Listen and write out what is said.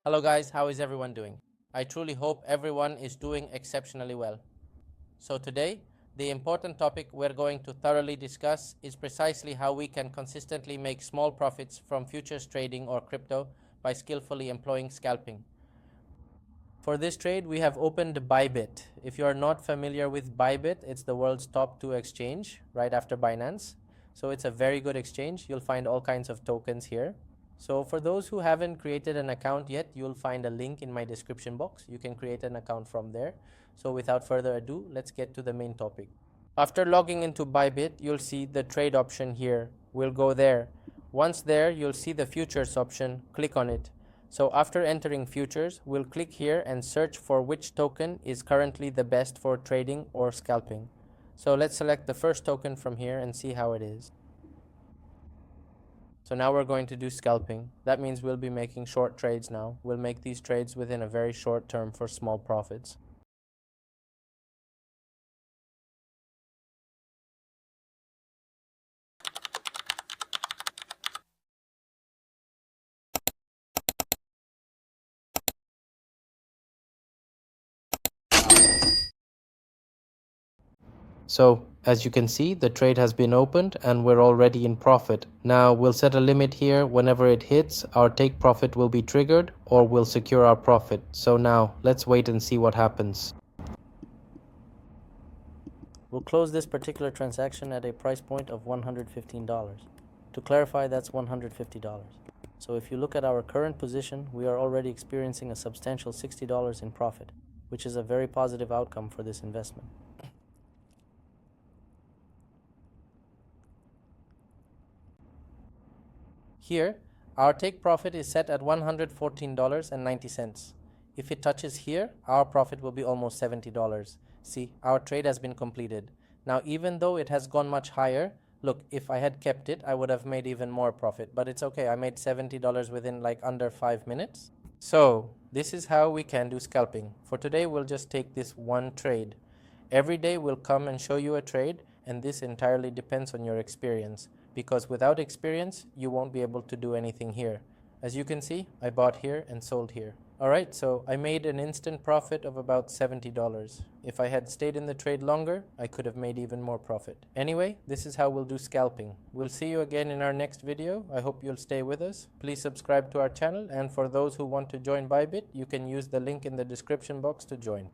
Hello guys, how is everyone doing? I truly hope everyone is doing exceptionally well. So today, the important topic we're going to thoroughly discuss is precisely how we can consistently make small profits from futures trading or crypto by skillfully employing scalping. For this trade, we have opened Bybit. If you are not familiar with Bybit, it's the world's top 2 exchange right after Binance. So it's a very good exchange. You'll find all kinds of tokens here. So for those who haven't created an account yet, you'll find a link in my description box. You can create an account from there. So without further ado, let's get to the main topic. After logging into Bybit, you'll see the trade option here. We'll go there. Once there, you'll see the futures option. Click on it. So after entering futures, we'll click here and search for which token is currently the best for trading or scalping. So let's select the first token from here and see how it is. So now we're going to do scalping. That means we'll be making short trades now. We'll make these trades within a very short term for small profits. So as you can see, the trade has been opened and we're already in profit. Now we'll set a limit here. Whenever it hits, our take profit will be triggered or we'll secure our profit. So now let's wait and see what happens. We'll close this particular transaction at a price point of $115. To clarify, that's $150. So if you look at our current position, we are already experiencing a substantial $60 in profit, which is a very positive outcome for this investment. Here, our take profit is set at $114.90. If it touches here, our profit will be almost $70. See, our trade has been completed. Now, even though it has gone much higher, look, if I had kept it, I would have made even more profit. But it's okay, I made $70 within like under 5 minutes. So, this is how we can do scalping. For today, we'll just take this one trade. Every day, we'll come and show you a trade, and this entirely depends on your experience. Because without experience, you won't be able to do anything here. As you can see, I bought here and sold here. Alright, so I made an instant profit of about $70. If I had stayed in the trade longer, I could have made even more profit. Anyway, this is how we'll do scalping. We'll see you again in our next video. I hope you'll stay with us. Please subscribe to our channel, and for those who want to join Bybit, you can use the link in the description box to join.